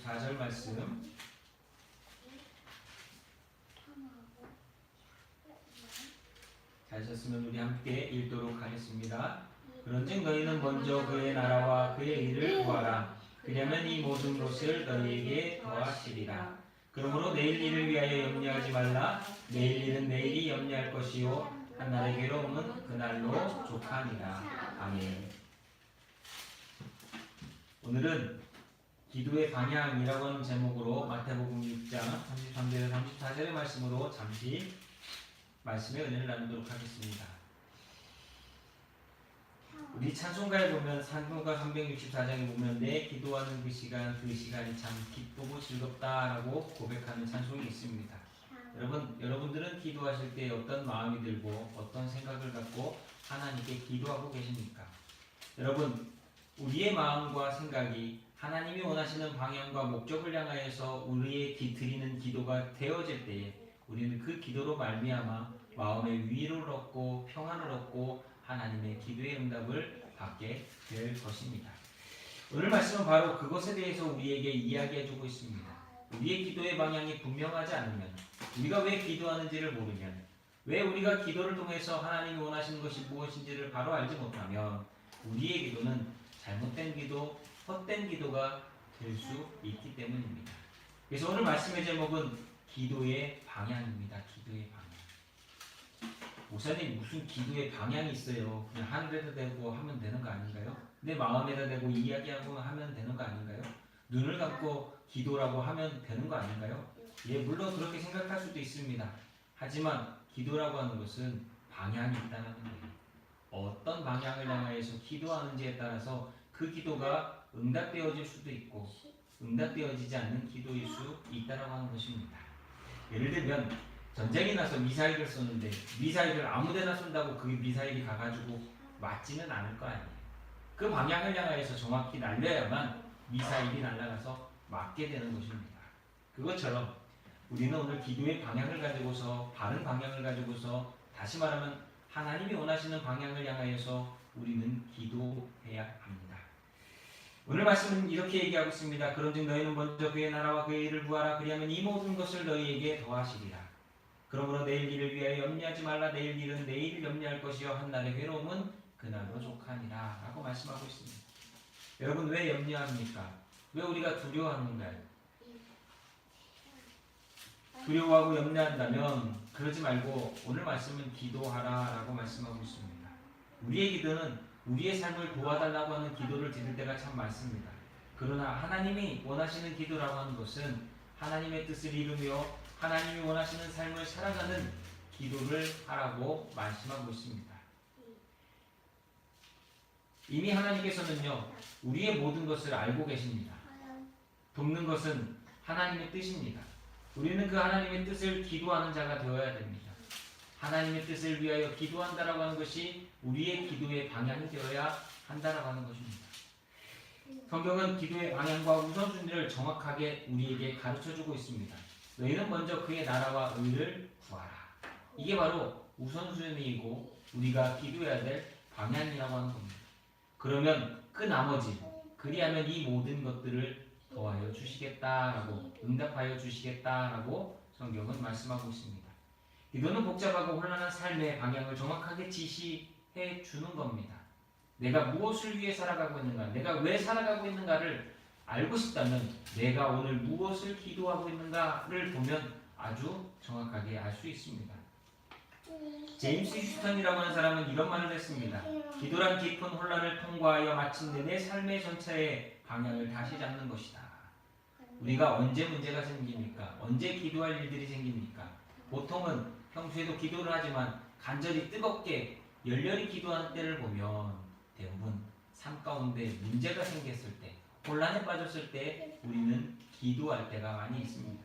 64절 말씀 잘하셨으면 우리 함께 읽도록 하겠습니다. 그런즉 너희는 먼저 그의 나라와 그의 의를 구하라. 그러면 이 모든 것을 너희에게 더하시리라. 그러므로 내일 일을 위하여 염려하지 말라. 내일 일은 내일이 염려할 것이요 한날의 괴로움은 그날로 족하니라. 아멘. 오늘은 기도의 방향이라고 하는 제목으로 마태복음 6장 33절에서 34절의 말씀으로 잠시 말씀의 은혜를 나누도록 하겠습니다. 우리 찬송가에 보면 찬송가 364장에 보면 내 기도하는 그 시간이 참 기쁘고 즐겁다라고 고백하는 찬송이 있습니다. 여러분들은 기도하실 때 어떤 마음이 들고 어떤 생각을 갖고 하나님께 기도하고 계십니까? 여러분, 우리의 마음과 생각이 하나님이 원하시는 방향과 목적을 향하여서 우리의 드리는 기도가 되어질 때에 우리는 그 기도로 말미암아 마음의 위로를 얻고 평안을 얻고 하나님의 기도의 응답을 받게 될 것입니다. 오늘 말씀은 바로 그것에 대해서 우리에게 이야기해주고 있습니다. 우리의 기도의 방향이 분명하지 않으면, 우리가 왜 기도하는지를 모르면, 왜 우리가 기도를 통해서 하나님이 원하시는 것이 무엇인지를 바로 알지 못하면 우리의 기도는 잘못된 기도, 헛된 기도가 될 수 있기 때문입니다. 그래서 오늘 말씀의 제목은 기도의 방향입니다. 기도의 방향. 목사님, 무슨 기도의 방향이 있어요? 그냥 하늘에다 대고 하면 되는 거 아닌가요? 내 마음에다 대고 이야기하고 하면 되는 거 아닌가요? 눈을 감고 기도라고 하면 되는 거 아닌가요? 예, 물론 그렇게 생각할 수도 있습니다. 하지만 기도라고 하는 것은 방향이 있다는 거예요. 어떤 방향을 향하여서 기도하는지에 따라서 그 기도가 응답되어질 수도 있고 응답되어지지 않는 기도일 수 있다고 하는 것입니다. 예를 들면 전쟁이 나서 미사일을 쏘는데 미사일을 아무데나 쏜다고 그 미사일이 가가지고 맞지는 않을 거 아니에요. 그 방향을 향하여서 정확히 날려야만 미사일이 날아가서 맞게 되는 것입니다. 그것처럼 우리는 오늘 기도의 방향을 가지고서, 바른 방향을 가지고서, 다시 말하면 하나님이 원하시는 방향을 향하여서 우리는 기도해야 합니다. 오늘 말씀은 이렇게 얘기하고 있습니다. 그런즉 너희는 먼저 그의 나라와 그의 의를 구하라. 그리하면 이 모든 것을 너희에게 더하시리라. 그러므로 내일 일을 위하여 염려하지 말라. 내일 일은 내일 염려할 것이요 한날의 괴로움은 그날로 족하니라. 라고 말씀하고 있습니다. 여러분, 왜 염려합니까? 왜 우리가 두려워하는가요? 두려워하고 염려한다면 그러지 말고 오늘 말씀은 기도하라 라고 말씀하고 있습니다. 우리의 기도는 우리의 삶을 도와달라고 하는 기도를 드릴 때가 참 많습니다. 그러나 하나님이 원하시는 기도라고 하는 것은 하나님의 뜻을 이루며 하나님이 원하시는 삶을 살아가는 기도를 하라고 말씀하고 있습니다. 이미 하나님께서는요, 우리의 모든 것을 알고 계십니다. 돕는 것은 하나님의 뜻입니다. 우리는 그 하나님의 뜻을 기도하는 자가 되어야 됩니다. 하나님의 뜻을 위하여 기도한다라고 하는 것이 우리의 기도의 방향이 되어야 한다라고 하는 것입니다. 성경은 기도의 방향과 우선순위를 정확하게 우리에게 가르쳐주고 있습니다. 너희는 먼저 그의 나라와 의를 구하라. 이게 바로 우선순위이고 우리가 기도해야 될 방향이라고 하는 겁니다. 그러면 그 나머지, 그리하면 이 모든 것들을 더하여 주시겠다라고, 응답하여 주시겠다라고 성경은 말씀하고 있습니다. 기도는 복잡하고 혼란한 삶의 방향을 정확하게 지시해 주는 겁니다. 내가 무엇을 위해 살아가고 있는가, 내가 왜 살아가고 있는가를 알고 싶다면 내가 오늘 무엇을 기도하고 있는가를 보면 아주 정확하게 알 수 있습니다. 제임스 휴스턴이라고 하는 사람은 이런 말을 했습니다. 기도란 깊은 혼란을 통과하여 마침내 내 삶의 전체의 방향을 다시 잡는 것이다. 우리가 언제 문제가 생깁니까? 언제 기도할 일들이 생깁니까? 보통은 평소에도 기도를 하지만 간절히 뜨겁게 열렬히 기도하는 때를 보면 대부분 삶 가운데 문제가 생겼을 때, 혼란에 빠졌을 때 우리는 기도할 때가 많이 있습니다.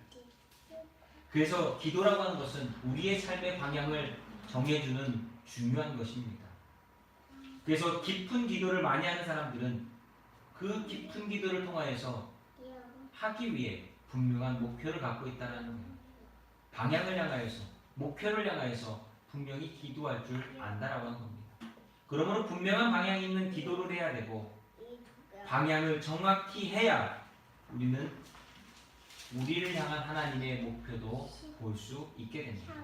그래서 기도라고 하는 것은 우리의 삶의 방향을 정해주는 중요한 것입니다. 그래서 깊은 기도를 많이 하는 사람들은 그 깊은 기도를 통하여서 하기 위해 분명한 목표를 갖고 있다는 거예요. 방향을 향하여서, 목표를 향하여서 분명히 기도할 줄 안다라고 하는 겁니다. 그러므로 분명한 방향이 있는 기도를 해야 되고 방향을 정확히 해야 우리는 우리를 향한 하나님의 목표도 볼 수 있게 됩니다.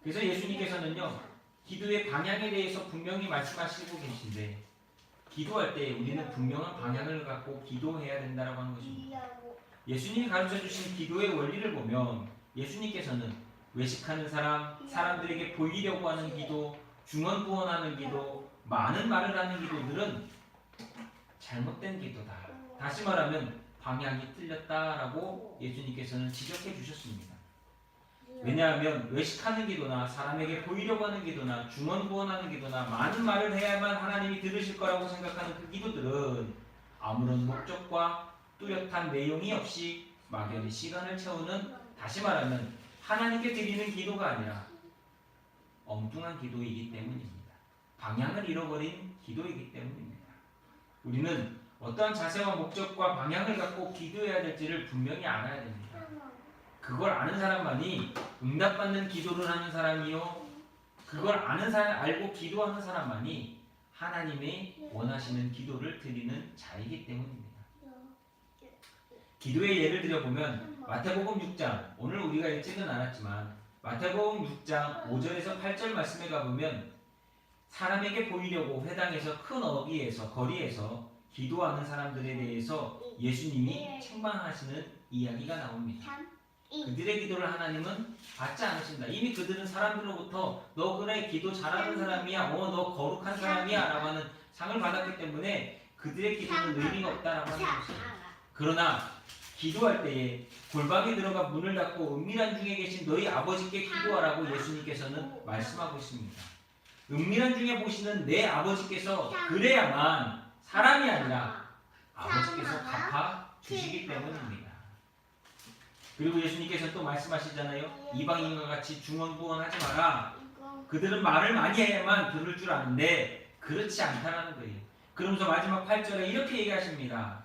그래서 예수님께서는요, 기도의 방향에 대해서 분명히 말씀하시고 계신데, 기도할 때 우리는 분명한 방향을 갖고 기도해야 된다고 하는 것입니다. 예수님이 가르쳐 주신 기도의 원리를 보면 예수님께서는 외식하는 사람, 사람들에게 보이려고 하는 기도, 중언부언하는 기도, 많은 말을 하는 기도들은 잘못된 기도다. 다시 말하면 방향이 틀렸다라고 예수님께서는 지적해 주셨습니다. 왜냐하면 외식하는 기도나 사람에게 보이려고 하는 기도나 중언부언하는 기도나 많은 말을 해야만 하나님이 들으실 거라고 생각하는 그 기도들은 아무런 목적과 뚜렷한 내용이 없이 막연히 시간을 채우는, 다시 말하면 하나님께 드리는 기도가 아니라 엉뚱한 기도이기 때문입니다. 방향을 잃어버린 기도이기 때문입니다. 우리는 어떠한 자세와 목적과 방향을 갖고 기도해야 될지를 분명히 알아야 됩니다. 그걸 아는 사람만이 응답받는 기도를 하는 사람이요, 그걸 아는 사람, 알고 기도하는 사람만이 하나님의 원하시는 기도를 드리는 자이기 때문입니다. 기도의 예를 들어보면 마태복음 6장, 오늘 우리가 읽지는 않았지만 마태복음 6장 5절에서 8절 말씀에 가보면 사람에게 보이려고 회당에서 큰 어귀에서 거리에서 기도하는 사람들에 대해서 예수님이 책망하시는 이야기가 나옵니다. 그들의 기도를 하나님은 받지 않으신다. 이미 그들은 사람들로부터 너 그래 기도 잘하는 사람이야, 너 거룩한 사람이야 라고 하는 상을 받았기 때문에 그들의 기도는 의미가 없다라고 하는 것입니다. 그러나 기도할 때에 골방에 들어가 문을 닫고 은밀한 중에 계신 너희 아버지께 기도하라고 예수님께서는 말씀하고 있습니다. 은밀한 중에 보시는 내 아버지께서 그래야만 사람이 아니라 아버지께서 갚아 주시기 때문입니다. 그리고 예수님께서 또 말씀하시잖아요. 이방인과 같이 중언부언하지 마라. 그들은 말을 많이 해야만 들을 줄 아는데 그렇지 않다라는 거예요. 그러면서 마지막 8절에 이렇게 얘기하십니다.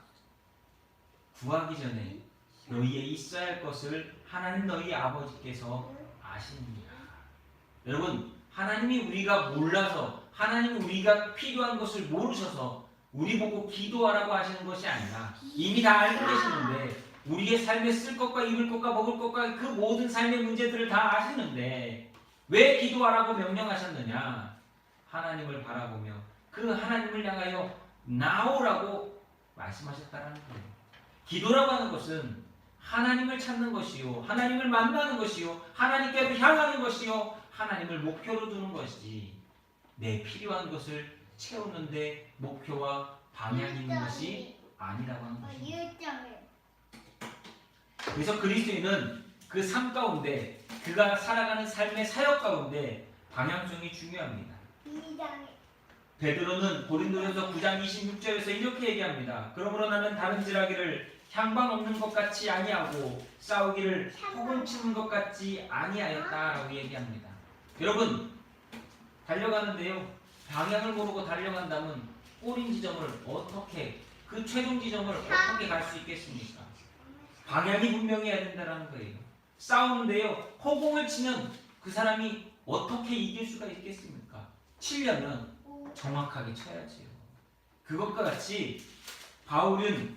구하기 전에 너희에 있어야 할 것을 하나님 너희 아버지께서 아십니다. 여러분, 하나님이 우리가 몰라서, 하나님이 우리가 필요한 것을 모르셔서 우리 보고 기도하라고 하시는 것이 아니라 이미 다 알고 계시는데, 우리의 삶에 쓸 것과 입을 것과 먹을 것과 그 모든 삶의 문제들을 다 아시는데 왜 기도하라고 명령하셨느냐? 하나님을 바라보며 그 하나님을 향하여 나오라고 말씀하셨다라는 거예요. 기도라고 하는 것은 하나님을 찾는 것이요, 하나님을 만나는 것이요, 하나님께로 향하는 것이요, 하나님을 목표로 두는 것이지 내 필요한 것을 채우는데 목표와 방향이 있는 것이 아니라고 하는 것입니다. 그래서 그리스도인은 그 삶 가운데, 그가 살아가는 삶의 사역 가운데 방향성이 중요합니다. 베드로는 고린도전서 9장 26절에서 이렇게 얘기합니다. 그러므로 나는 다름질하기를 향방 없는 것 같이 아니하고 싸우기를 호공치는 것 같지 아니하였다라고 얘기합니다. 여러분, 달려가는데요, 방향을 모르고 달려간다면 꼬린 지점을 어떻게, 그 최종 지점을 어떻게 갈 수 있겠습니까? 방향이 분명해야 된다는 거예요. 싸우는데요, 허공을 치면 그 사람이 어떻게 이길 수가 있겠습니까? 치려면 정확하게 쳐야지요. 그것과 같이 바울은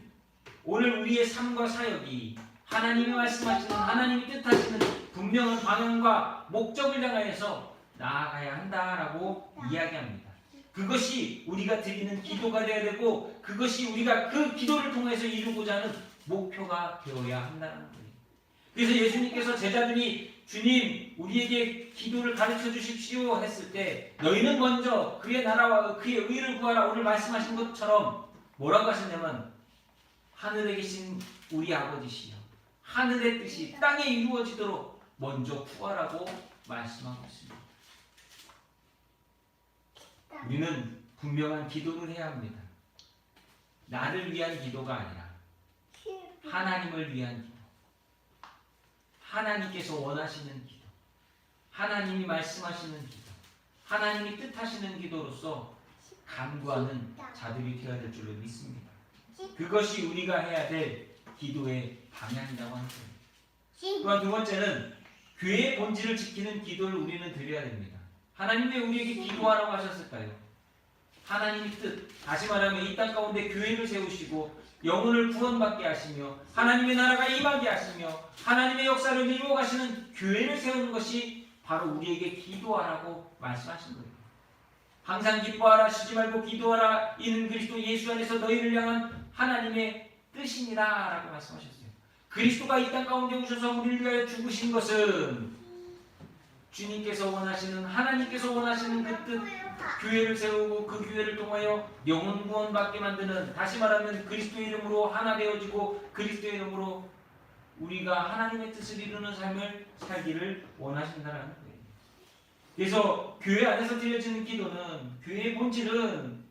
오늘 우리의 삶과 사역이 하나님이 말씀하시는, 하나님이 뜻하시는 분명한 방향과 목적을 향하여서 나아가야 한다라고 이야기합니다. 그것이 우리가 드리는 기도가 되어야 되고, 그것이 우리가 그 기도를 통해서 이루고자 하는 목표가 되어야 한다는 거예요. 그래서 예수님께서 제자들이 주님 우리에게 기도를 가르쳐 주십시오 했을 때 너희는 먼저 그의 나라와 그의 의를 구하라, 오늘 말씀하신 것처럼 뭐라고 하셨냐면 하늘에 계신 우리 아버지시여, 하늘의 뜻이 땅에 이루어지도록 먼저 구하라고 말씀하고 있습니다. 우리는 분명한 기도를 해야 합니다. 나를 위한 기도가 아니라 하나님을 위한 기도, 하나님께서 원하시는 기도, 하나님이 말씀하시는 기도, 하나님이 뜻하시는 기도로서 간구하는 자들이 되어야 될 줄로 믿습니다. 그것이 우리가 해야 될 기도의 방향이라고 하는 거예요. 또한 두 번째는 교회의 본질을 지키는 기도를 우리는 드려야 됩니다. 하나님 왜 우리에게 기도하라고 하셨을까요? 하나님의 뜻, 다시 말하면 이 땅 가운데 교회를 세우시고 영혼을 구원받게 하시며 하나님의 나라가 임하게 하시며 하나님의 역사를 이루어 가시는 교회를 세우는 것이 바로 우리에게 기도하라고 말씀하신 거예요. 항상 기뻐하라, 쉬지 말고 기도하라, 이는 그리스도 예수 안에서 너희를 향한 하나님의 뜻이니라 라고 말씀하셨어요. 그리스도가 이 땅 가운데 오셔서 우리를 위하여 죽으신 것은 주님께서 원하시는, 하나님께서 원하시는 그 뜻, 교회를 세우고 그 교회를 통하여 영혼 구원받게 만드는, 다시 말하면 그리스도의 이름으로 하나 되어지고 그리스도의 이름으로 우리가 하나님의 뜻을 이루는 삶을 살기를 원하신다는 거예요. 그래서 교회 안에서 드려지는 기도는, 교회의 본질은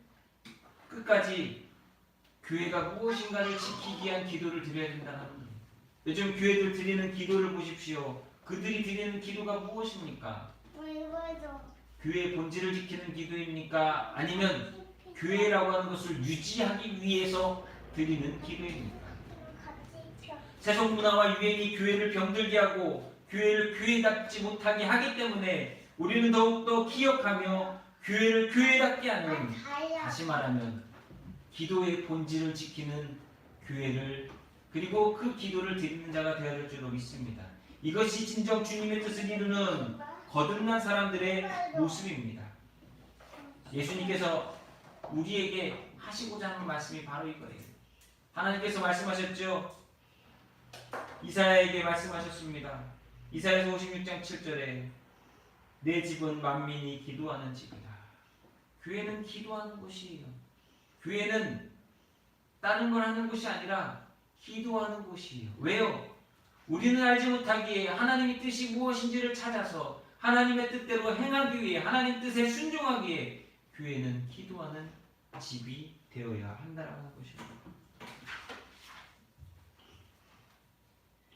끝까지 교회가 무엇인가를 지키기 위한 기도를 드려야 된다는 거예요. 요즘 교회들 드리는 기도를 보십시오. 그들이 드리는 기도가 무엇입니까? 교회의 본질을 지키는 기도입니까? 아니면 교회라고 하는 것을 유지하기 위해서 드리는 기도입니까? 세속 문화와 유행이 교회를 병들게 하고 교회를 교회답지 못하게 하기 때문에 우리는 더욱더 기억하며 교회를 교회답게 하는, 다시 말하면 기도의 본질을 지키는 교회를, 그리고 그 기도를 드리는 자가 되어야 될 줄로 믿습니다. 이것이 진정 주님의 뜻을 이루는 거듭난 사람들의 모습입니다. 예수님께서 우리에게 하시고자 하는 말씀이 바로 이거예요. 하나님께서 말씀하셨죠. 이사야에게 말씀하셨습니다. 이사야서 56장 7절에 내 집은 만민이 기도하는 집이다. 교회는 기도하는 곳이에요. 교회는 다른 걸 하는 곳이 아니라 기도하는 곳이에요. 왜요? 우리는 알지 못하기에 하나님의 뜻이 무엇인지를 찾아서 하나님의 뜻대로 행하기 위해, 하나님 뜻에 순종하기에 교회는 기도하는 집이 되어야 한다는 것입니다.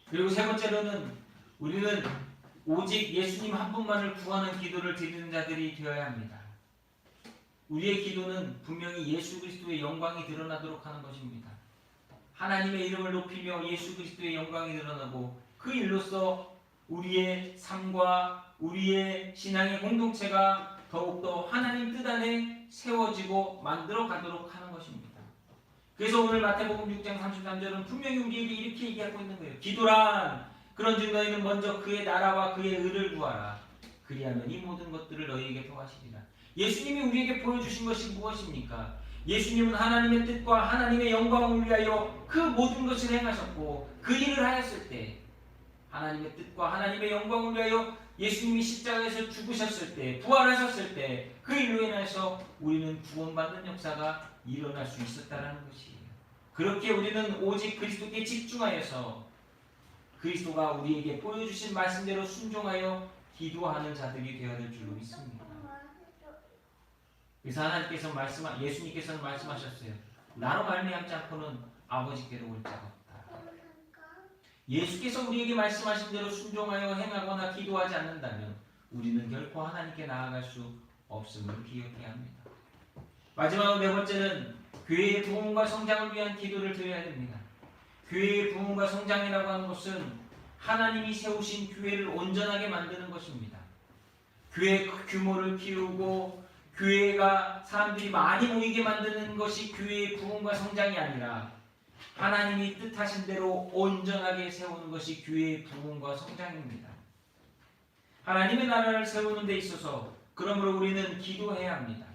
그리고 세 번째로는 우리는 오직 예수님 한 분만을 구하는 기도를 드리는 자들이 되어야 합니다. 우리의 기도는 분명히 예수 그리스도의 영광이 드러나도록 하는 것입니다. 하나님의 이름을 높이며 예수 그리스도의 영광이 드러나고 그 일로써 우리의 삶과 우리의 신앙의 공동체가 더욱더 하나님 뜻 안에 세워지고 만들어 가도록 하는 것입니다. 그래서 오늘 마태복음 6장 33절은 분명히 우리에게 이렇게 얘기하고 있는 거예요. 기도란 그런즉 너희는 먼저 그의 나라와 그의 의를 구하라. 그리하면 이 모든 것들을 너희에게 더하시리라. 예수님이 우리에게 보여주신 것이 무엇입니까? 예수님은 하나님의 뜻과 하나님의 영광을 위하여 그 모든 것을 행하셨고, 그 일을 하였을 때 하나님의 뜻과 하나님의 영광을 위하여 예수님이 십자가에서 죽으셨을 때, 부활하셨을 때 그 일로 인해서 우리는 구원받는 역사가 일어날 수 있었다는 것이에요. 그렇게 우리는 오직 그리스도께 집중하여서 그리스도가 우리에게 보여주신 말씀대로 순종하여 기도하는 자들이 되어야 될 줄로 믿습니다. 그래서 하나님께서 예수님께서는 말씀하셨어요. 나로 말미암지 않고는 아버지께로 올 자가 없다. 예수께서 우리에게 말씀하신 대로 순종하여 행하거나 기도하지 않는다면 우리는 결코 하나님께 나아갈 수 없음을 기억해야 합니다. 마지막으로 네 번째는 교회의 부흥과 성장을 위한 기도를 드려야 됩니다. 교회의 부흥과 성장이라고 하는 것은 하나님이 세우신 교회를 온전하게 만드는 것입니다. 교회의 규모를 키우고 교회가 사람들이 많이 모이게 만드는 것이 교회의 부흥과 성장이 아니라 하나님이 뜻하신 대로 온전하게 세우는 것이 교회의 부흥과 성장입니다. 하나님의 나라를 세우는 데 있어서 그러므로 우리는 기도해야 합니다.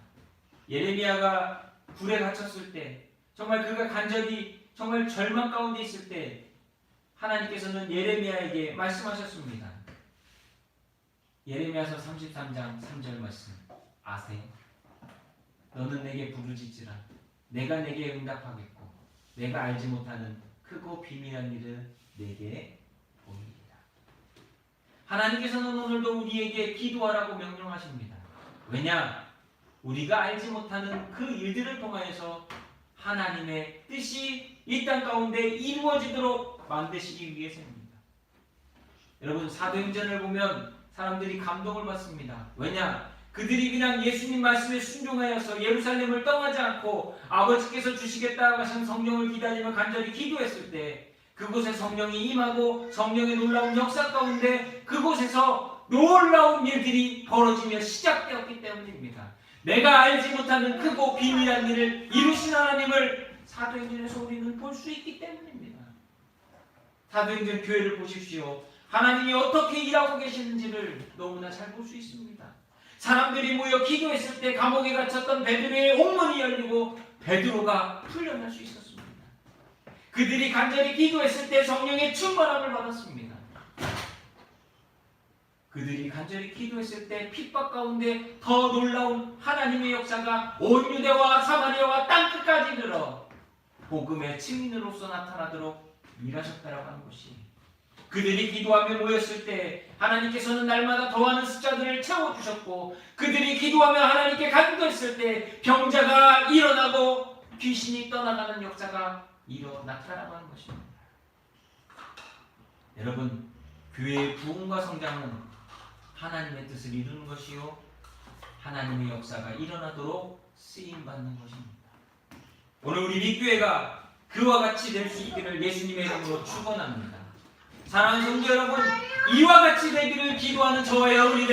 예레미야가 불에 갇혔을 때, 정말 그가 간절히 정말 절망 가운데 있을 때 하나님께서는 예레미야에게 말씀하셨습니다. 예레미야서 33장 3절 말씀 아세요? 너는 내게 부르짖으라. 내가 내게 응답하겠고 내가 알지 못하는 크고 비밀한 일을 내게 보이리라. 하나님께서는 오늘도 우리에게 기도하라고 명령하십니다. 왜냐? 우리가 알지 못하는 그 일들을 통하여서 하나님의 뜻이 이 땅 가운데 이루어지도록 만드시기 위해서입니다. 여러분, 사도행전을 보면 사람들이 감동을 받습니다. 왜냐? 그들이 그냥 예수님 말씀에 순종하여서 예루살렘을 떠나지 않고 아버지께서 주시겠다고 하신 성령을 기다리며 간절히 기도했을 때 그곳에 성령이 임하고 성령의 놀라운 역사 가운데 그곳에서 놀라운 일들이 벌어지며 시작되었기 때문입니다. 내가 알지 못하는 크고 비밀한 일을 이루신 하나님을 사도행전에서 우리는 볼 수 있기 때문입니다. 사도행전 교회를 보십시오. 하나님이 어떻게 일하고 계시는지를 너무나 잘 볼 수 있습니다. 사람들이 모여 기도했을 때 감옥에 갇혔던 베드로의 옥문이 열리고 베드로가 풀려날 수 있었습니다. 그들이 간절히 기도했을 때 성령의 충만함을 받았습니다. 그들이 간절히 기도했을 때 핍박 가운데 더 놀라운 하나님의 역사가 온 유대와 사마리아와 땅끝까지 이르러 복음의 증인으로서 나타나도록 일하셨다라고 하는 것이, 그들이 기도하며 모였을 때 하나님께서는 날마다 더하는 숫자들을 채워주셨고, 그들이 기도하며 하나님께 간구했을 때 병자가 일어나고 귀신이 떠나가는 역사가 나타나고 하는 것입니다. 여러분, 교회의 부흥과 성장은 하나님의 뜻을 이루는 것이요 하나님의 역사가 일어나도록 쓰임받는 것입니다. 오늘 우리 립교회가 그와 같이 될 수 있기를 예수님의 이름으로 축원합니다. 사랑하는 성도 여러분, 이와 같이 되기를 기도하는 저와 여러분이